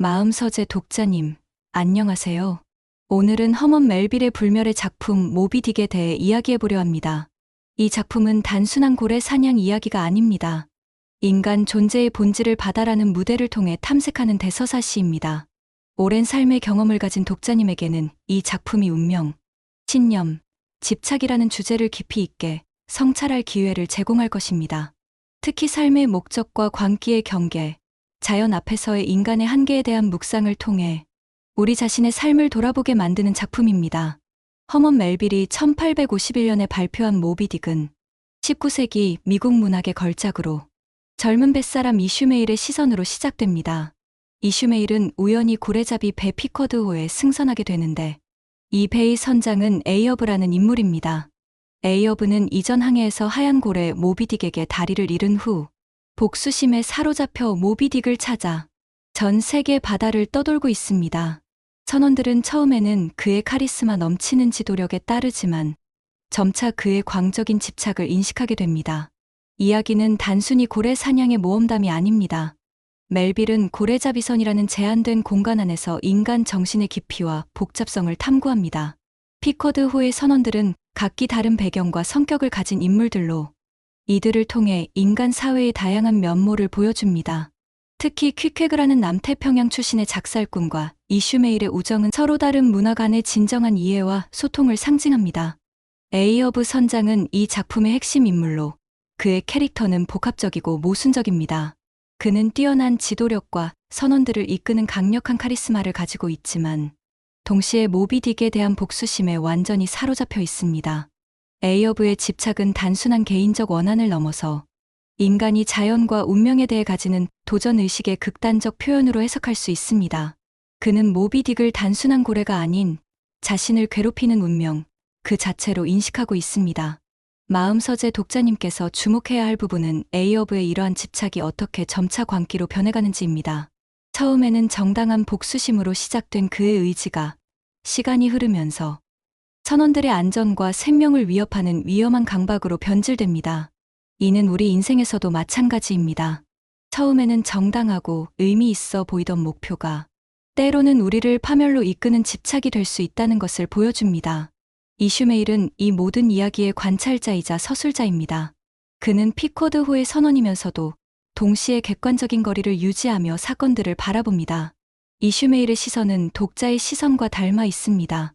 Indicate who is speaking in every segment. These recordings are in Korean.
Speaker 1: 마음서재 독자님, 안녕하세요. 오늘은 허먼 멜빌의 불멸의 작품 모비딕에 대해 이야기해보려 합니다. 이 작품은 단순한 고래 사냥 이야기가 아닙니다. 인간 존재의 본질을 바다라는 무대를 통해 탐색하는 대서사시입니다. 오랜 삶의 경험을 가진 독자님에게는 이 작품이 운명, 신념, 집착이라는 주제를 깊이 있게 성찰할 기회를 제공할 것입니다. 특히 삶의 목적과 광기의 경계, 자연 앞에서의 인간의 한계에 대한 묵상을 통해 우리 자신의 삶을 돌아보게 만드는 작품입니다. 허먼 멜빌이 1851년에 발표한 모비딕은 19세기 미국 문학의 걸작으로 젊은 뱃사람 이슈메일의 시선으로 시작됩니다. 이슈메일은 우연히 고래잡이 배 피커드호에 승선하게 되는데 이 배의 선장은 에이어브라는 인물입니다. 에이어브는 이전 항해에서 하얀 고래 모비딕에게 다리를 잃은 후 복수심에 사로잡혀 모비딕을 찾아 전 세계 바다를 떠돌고 있습니다. 선원들은 처음에는 그의 카리스마 넘치는 지도력에 따르지만 점차 그의 광적인 집착을 인식하게 됩니다. 이야기는 단순히 고래 사냥의 모험담이 아닙니다. 멜빌은 고래잡이선이라는 제한된 공간 안에서 인간 정신의 깊이와 복잡성을 탐구합니다. 피커드호의 선원들은 각기 다른 배경과 성격을 가진 인물들로 이들을 통해 인간 사회의 다양한 면모를 보여줍니다. 특히 퀴퀘그라는 남태평양 출신의 작살꾼과 이슈메일의 우정은 서로 다른 문화 간의 진정한 이해와 소통을 상징합니다. 에이어브 선장은 이 작품의 핵심 인물로 그의 캐릭터는 복합적이고 모순적입니다. 그는 뛰어난 지도력과 선원들을 이끄는 강력한 카리스마를 가지고 있지만 동시에 모비딕에 대한 복수심에 완전히 사로잡혀 있습니다. 에이어브의 집착은 단순한 개인적 원한을 넘어서 인간이 자연과 운명에 대해 가지는 도전의식의 극단적 표현으로 해석할 수 있습니다. 그는 모비딕을 단순한 고래가 아닌 자신을 괴롭히는 운명, 그 자체로 인식하고 있습니다. 마음서재 독자님께서 주목해야 할 부분은 에이어브의 이러한 집착이 어떻게 점차 광기로 변해가는지입니다. 처음에는 정당한 복수심으로 시작된 그의 의지가 시간이 흐르면서 선원들의 안전과 생명을 위협하는 위험한 강박으로 변질됩니다. 이는 우리 인생에서도 마찬가지입니다. 처음에는 정당하고 의미 있어 보이던 목표가 때로는 우리를 파멸로 이끄는 집착이 될 수 있다는 것을 보여줍니다. 이슈메일은 이 모든 이야기의 관찰자이자 서술자입니다. 그는 피커드호의 선원이면서도 동시에 객관적인 거리를 유지하며 사건들을 바라봅니다. 이슈메일의 시선은 독자의 시선과 닮아 있습니다.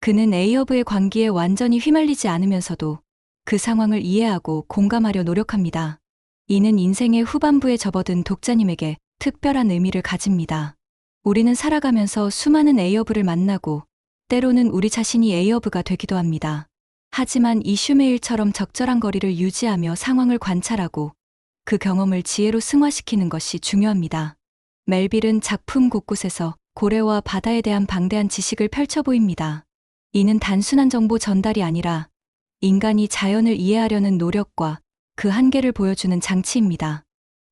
Speaker 1: 그는 에이어브의 광기에 완전히 휘말리지 않으면서도 그 상황을 이해하고 공감하려 노력합니다. 이는 인생의 후반부에 접어든 독자님에게 특별한 의미를 가집니다. 우리는 살아가면서 수많은 에이어브를 만나고 때로는 우리 자신이 에이어브가 되기도 합니다. 하지만 이슈메일처럼 적절한 거리를 유지하며 상황을 관찰하고 그 경험을 지혜로 승화시키는 것이 중요합니다. 멜빌은 작품 곳곳에서 고래와 바다에 대한 방대한 지식을 펼쳐 보입니다. 이는 단순한 정보 전달이 아니라 인간이 자연을 이해하려는 노력과 그 한계를 보여주는 장치입니다.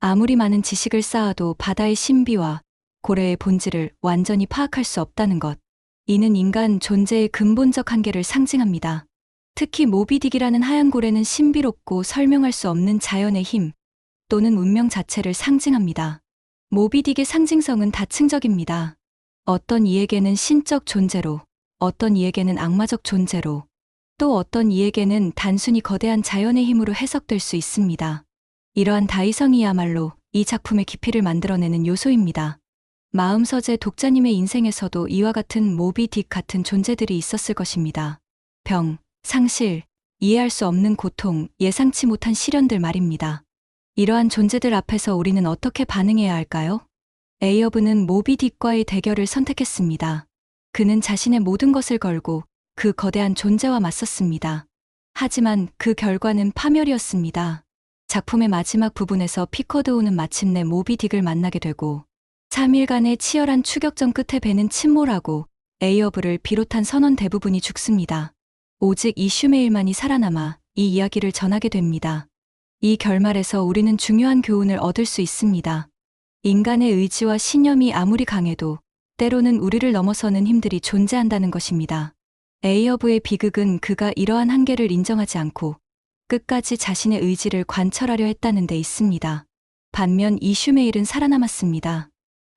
Speaker 1: 아무리 많은 지식을 쌓아도 바다의 신비와 고래의 본질을 완전히 파악할 수 없다는 것. 이는 인간 존재의 근본적 한계를 상징합니다. 특히 모비딕이라는 하얀 고래는 신비롭고 설명할 수 없는 자연의 힘 또는 운명 자체를 상징합니다. 모비딕의 상징성은 다층적입니다. 어떤 이에게는 신적 존재로, 어떤 이에게는 악마적 존재로, 또 어떤 이에게는 단순히 거대한 자연의 힘으로 해석될 수 있습니다. 이러한 다이성이야말로 이 작품의 깊이를 만들어내는 요소입니다. 마음서재 독자님의 인생에서도 이와 같은 모비딕 같은 존재들이 있었을 것입니다. 병, 상실, 이해할 수 없는 고통, 예상치 못한 시련들 말입니다. 이러한 존재들 앞에서 우리는 어떻게 반응해야 할까요? 에이어브는 모비딕과의 대결을 선택했습니다. 그는 자신의 모든 것을 걸고 그 거대한 존재와 맞섰습니다. 하지만 그 결과는 파멸이었습니다. 작품의 마지막 부분에서 피커드호는 마침내 모비딕을 만나게 되고 3일간의 치열한 추격전 끝에 배는 침몰하고 에이어브를 비롯한 선원 대부분이 죽습니다. 오직 이슈메일만이 살아남아 이 이야기를 전하게 됩니다. 이 결말에서 우리는 중요한 교훈을 얻을 수 있습니다. 인간의 의지와 신념이 아무리 강해도 때로는 우리를 넘어서는 힘들이 존재한다는 것입니다. 에이어브의 비극은 그가 이러한 한계를 인정하지 않고 끝까지 자신의 의지를 관철하려 했다는 데 있습니다. 반면 이슈메일은 살아남았습니다.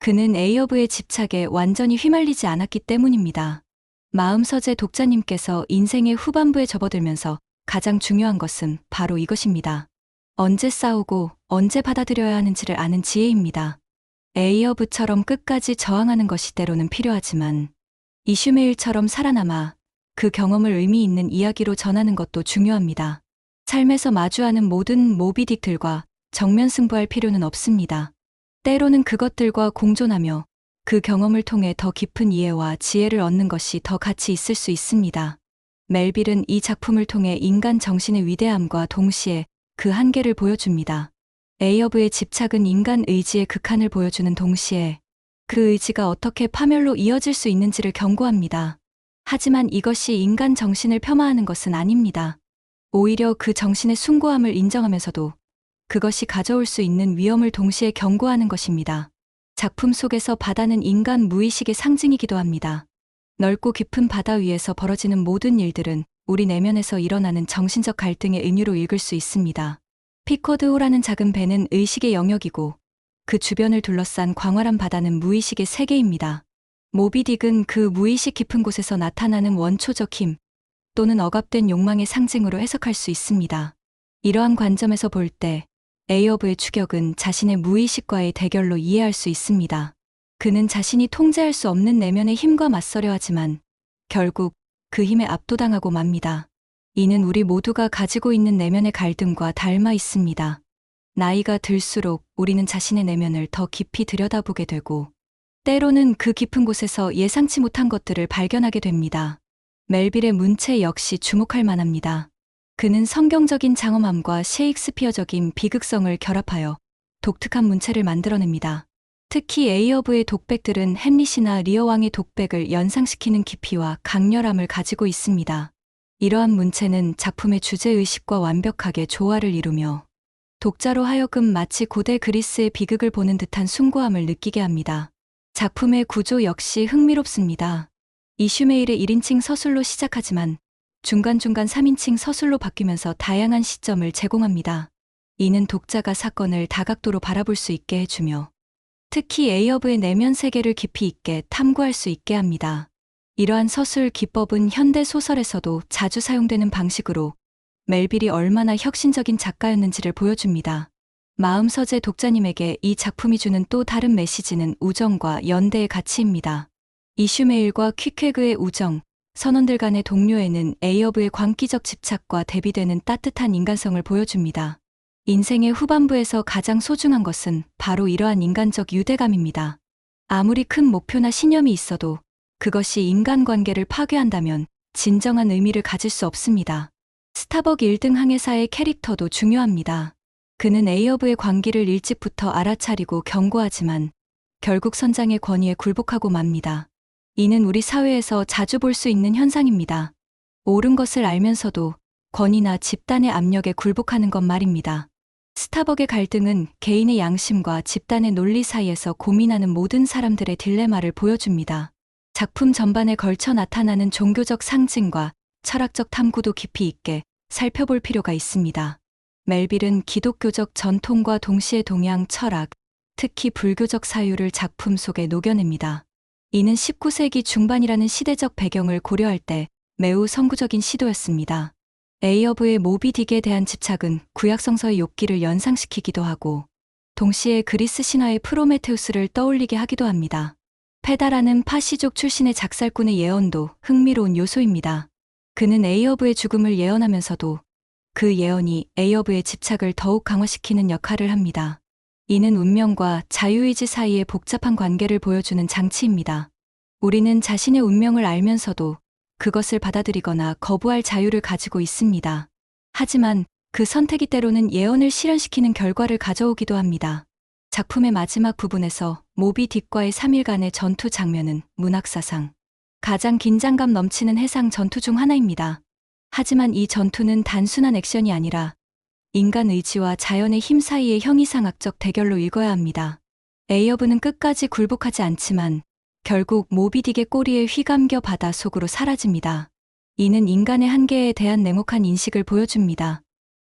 Speaker 1: 그는 에이어브의 집착에 완전히 휘말리지 않았기 때문입니다. 마음서재 독자님께서 인생의 후반부에 접어들면서 가장 중요한 것은 바로 이것입니다. 언제 싸우고 언제 받아들여야 하는지를 아는 지혜입니다. 에이어브처럼 끝까지 저항하는 것이 때로는 필요하지만 이슈메일처럼 살아남아 그 경험을 의미 있는 이야기로 전하는 것도 중요합니다. 삶에서 마주하는 모든 모비딕들과 정면 승부할 필요는 없습니다. 때로는 그것들과 공존하며 그 경험을 통해 더 깊은 이해와 지혜를 얻는 것이 더 가치 있을 수 있습니다. 멜빌은 이 작품을 통해 인간 정신의 위대함과 동시에 그 한계를 보여줍니다. 에이어브의 집착은 인간 의지의 극한을 보여주는 동시에 그 의지가 어떻게 파멸로 이어질 수 있는지를 경고합니다. 하지만 이것이 인간 정신을 폄하하는 것은 아닙니다. 오히려 그 정신의 숭고함을 인정하면서도 그것이 가져올 수 있는 위험을 동시에 경고하는 것입니다. 작품 속에서 바다는 인간 무의식의 상징이기도 합니다. 넓고 깊은 바다 위에서 벌어지는 모든 일들은 우리 내면에서 일어나는 정신적 갈등의 의미로 읽을 수 있습니다. 피코드호라는 작은 배는 의식의 영역이고 그 주변을 둘러싼 광활한 바다는 무의식의 세계입니다. 모비딕은 그 무의식 깊은 곳에서 나타나는 원초적 힘 또는 억압된 욕망의 상징으로 해석할 수 있습니다. 이러한 관점에서 볼 때 에이어브의 추격은 자신의 무의식과의 대결로 이해할 수 있습니다. 그는 자신이 통제할 수 없는 내면의 힘과 맞서려 하지만 결국 그 힘에 압도당하고 맙니다. 이는 우리 모두가 가지고 있는 내면의 갈등과 닮아 있습니다. 나이가 들수록 우리는 자신의 내면을 더 깊이 들여다보게 되고 때로는 그 깊은 곳에서 예상치 못한 것들을 발견하게 됩니다. 멜빌의 문체 역시 주목할 만합니다. 그는 성경적인 장엄함과 셰익스피어적인 비극성을 결합하여 독특한 문체를 만들어냅니다. 특히 에이어브의 독백들은 햄릿이나 리어 왕의 독백을 연상시키는 깊이와 강렬함을 가지고 있습니다. 이러한 문체는 작품의 주제의식과 완벽하게 조화를 이루며 독자로 하여금 마치 고대 그리스의 비극을 보는 듯한 숭고함을 느끼게 합니다. 작품의 구조 역시 흥미롭습니다. 이슈메일의 1인칭 서술로 시작하지만 중간중간 3인칭 서술로 바뀌면서 다양한 시점을 제공합니다. 이는 독자가 사건을 다각도로 바라볼 수 있게 해주며 특히 에이어브의 내면 세계를 깊이 있게 탐구할 수 있게 합니다. 이러한 서술 기법은 현대 소설에서도 자주 사용되는 방식으로 멜빌이 얼마나 혁신적인 작가였는지를 보여줍니다. 마음서재 독자님에게 이 작품이 주는 또 다른 메시지는 우정과 연대의 가치입니다. 이슈메일과 퀴퀘그의 우정, 선원들 간의 동료애는 에이어브의 광기적 집착과 대비되는 따뜻한 인간성을 보여줍니다. 인생의 후반부에서 가장 소중한 것은 바로 이러한 인간적 유대감입니다. 아무리 큰 목표나 신념이 있어도 그것이 인간관계를 파괴한다면 진정한 의미를 가질 수 없습니다. 스타벅 1등 항해사의 캐릭터도 중요합니다. 그는 에이어브의 광기를 일찍부터 알아차리고 경고하지만 결국 선장의 권위에 굴복하고 맙니다. 이는 우리 사회에서 자주 볼 수 있는 현상입니다. 옳은 것을 알면서도 권위나 집단의 압력에 굴복하는 것 말입니다. 스타벅의 갈등은 개인의 양심과 집단의 논리 사이에서 고민하는 모든 사람들의 딜레마를 보여줍니다. 작품 전반에 걸쳐 나타나는 종교적 상징과 철학적 탐구도 깊이 있게 살펴볼 필요가 있습니다. 멜빌은 기독교적 전통과 동시에 동양 철학, 특히 불교적 사유를 작품 속에 녹여냅니다. 이는 19세기 중반이라는 시대적 배경을 고려할 때 매우 선구적인 시도였습니다. 에이어브의 모비딕에 대한 집착은 구약성서의 욥기를 연상시키기도 하고 동시에 그리스 신화의 프로메테우스를 떠올리게 하기도 합니다. 페다라는 파시족 출신의 작살꾼의 예언도 흥미로운 요소입니다. 그는 에이어브의 죽음을 예언하면서도 그 예언이 에이어브의 집착을 더욱 강화시키는 역할을 합니다. 이는 운명과 자유의지 사이의 복잡한 관계를 보여주는 장치입니다. 우리는 자신의 운명을 알면서도 그것을 받아들이거나 거부할 자유를 가지고 있습니다. 하지만 그 선택이 때로는 예언을 실현시키는 결과를 가져오기도 합니다. 작품의 마지막 부분에서 모비딕과의 3일간의 전투 장면은 문학사상 가장 긴장감 넘치는 해상 전투 중 하나입니다. 하지만 이 전투는 단순한 액션이 아니라 인간 의지와 자연의 힘 사이의 형이상학적 대결로 읽어야 합니다. 에이어브는 끝까지 굴복하지 않지만 결국 모비딕의 꼬리에 휘감겨 바다 속으로 사라집니다. 이는 인간의 한계에 대한 냉혹한 인식을 보여줍니다.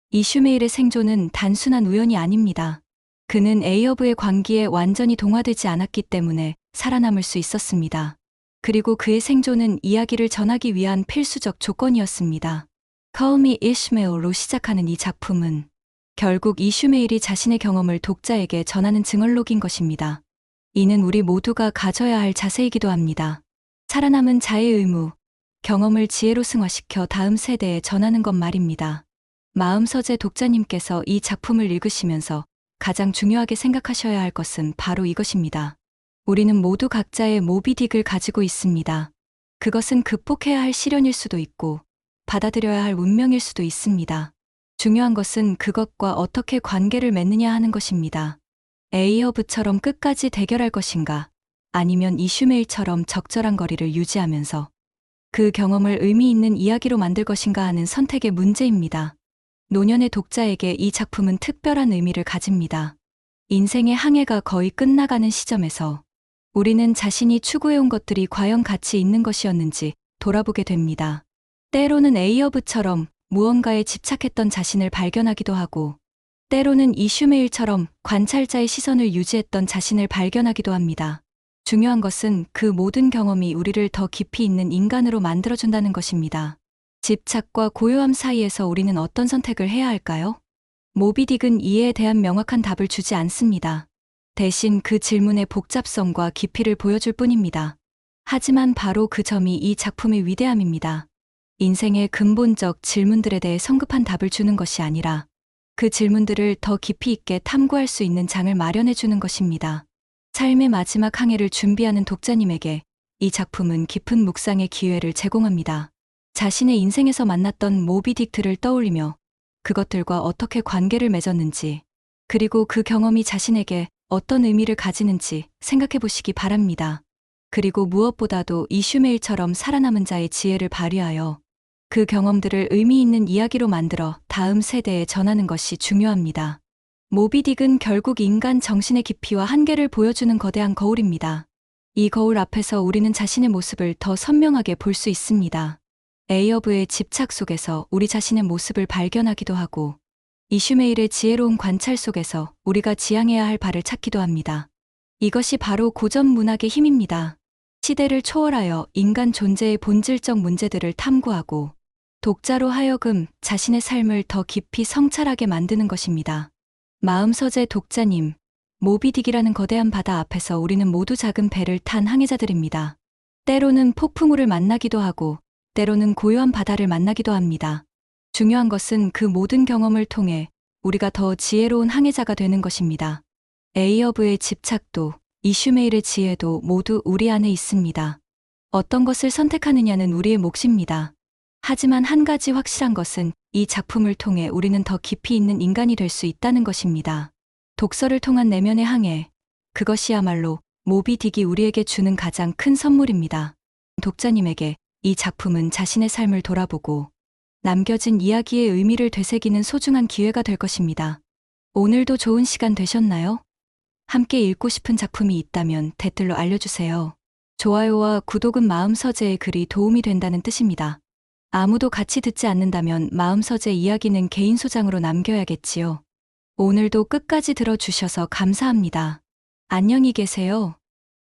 Speaker 1: 이슈메일의 생존은 단순한 우연이 아닙니다. 그는 에이어브의 광기에 완전히 동화되지 않았기 때문에 살아남을 수 있었습니다. 그리고 그의 생존은 이야기를 전하기 위한 필수적 조건이었습니다. Call Me Ishmael로 시작하는 이 작품은 결국 이슈메일이 자신의 경험을 독자에게 전하는 증언록인 것입니다. 이는 우리 모두가 가져야 할 자세이기도 합니다. 살아남은 자의 의무, 경험을 지혜로 승화시켜 다음 세대에 전하는 것 말입니다. 마음서재 독자님께서 이 작품을 읽으시면서 가장 중요하게 생각하셔야 할 것은 바로 이것입니다. 우리는 모두 각자의 모비딕을 가지고 있습니다. 그것은 극복해야 할 시련일 수도 있고 받아들여야 할 운명일 수도 있습니다. 중요한 것은 그것과 어떻게 관계를 맺느냐 하는 것입니다. 에이어브처럼 끝까지 대결할 것인가, 아니면 이슈메일처럼 적절한 거리를 유지하면서 그 경험을 의미 있는 이야기로 만들 것인가 하는 선택의 문제입니다. 노년의 독자에게 이 작품은 특별한 의미를 가집니다. 인생의 항해가 거의 끝나가는 시점에서 우리는 자신이 추구해온 것들이 과연 가치 있는 것이었는지 돌아보게 됩니다. 때로는 에이어브처럼 무언가에 집착했던 자신을 발견하기도 하고, 때로는 이슈메일처럼 관찰자의 시선을 유지했던 자신을 발견하기도 합니다. 중요한 것은 그 모든 경험이 우리를 더 깊이 있는 인간으로 만들어준다는 것입니다. 집착과 고요함 사이에서 우리는 어떤 선택을 해야 할까요? 모비딕은 이에 대한 명확한 답을 주지 않습니다. 대신 그 질문의 복잡성과 깊이를 보여줄 뿐입니다. 하지만 바로 그 점이 이 작품의 위대함입니다. 인생의 근본적 질문들에 대해 성급한 답을 주는 것이 아니라 그 질문들을 더 깊이 있게 탐구할 수 있는 장을 마련해 주는 것입니다. 삶의 마지막 항해를 준비하는 독자님에게 이 작품은 깊은 묵상의 기회를 제공합니다. 자신의 인생에서 만났던 모비딕들을 떠올리며 그것들과 어떻게 관계를 맺었는지, 그리고 그 경험이 자신에게 어떤 의미를 가지는지 생각해 보시기 바랍니다. 그리고 무엇보다도 이슈메일처럼 살아남은 자의 지혜를 발휘하여 그 경험들을 의미 있는 이야기로 만들어 다음 세대에 전하는 것이 중요합니다. 모비딕은 결국 인간 정신의 깊이와 한계를 보여주는 거대한 거울입니다. 이 거울 앞에서 우리는 자신의 모습을 더 선명하게 볼 수 있습니다. 에이어브의 집착 속에서 우리 자신의 모습을 발견하기도 하고, 이슈메일의 지혜로운 관찰 속에서 우리가 지향해야 할 바를 찾기도 합니다. 이것이 바로 고전 문학의 힘입니다. 시대를 초월하여 인간 존재의 본질적 문제들을 탐구하고 독자로 하여금 자신의 삶을 더 깊이 성찰하게 만드는 것입니다. 마음서재 독자님, 모비딕이라는 거대한 바다 앞에서 우리는 모두 작은 배를 탄 항해자들입니다. 때로는 폭풍우를 만나기도 하고, 때로는 고요한 바다를 만나기도 합니다. 중요한 것은 그 모든 경험을 통해 우리가 더 지혜로운 항해자가 되는 것입니다. 에이어브의 집착도, 이슈메일의 지혜도 모두 우리 안에 있습니다. 어떤 것을 선택하느냐는 우리의 몫입니다. 하지만 한 가지 확실한 것은 이 작품을 통해 우리는 더 깊이 있는 인간이 될 수 있다는 것입니다. 독서를 통한 내면의 항해, 그것이야말로 모비딕이 우리에게 주는 가장 큰 선물입니다. 독자님에게 이 작품은 자신의 삶을 돌아보고 남겨진 이야기의 의미를 되새기는 소중한 기회가 될 것입니다. 오늘도 좋은 시간 되셨나요? 함께 읽고 싶은 작품이 있다면 댓글로 알려주세요. 좋아요와 구독은 마음서재의 글이 도움이 된다는 뜻입니다. 아무도 같이 듣지 않는다면 마음서재 이야기는 개인 소장으로 남겨야겠지요. 오늘도 끝까지 들어주셔서 감사합니다. 안녕히 계세요.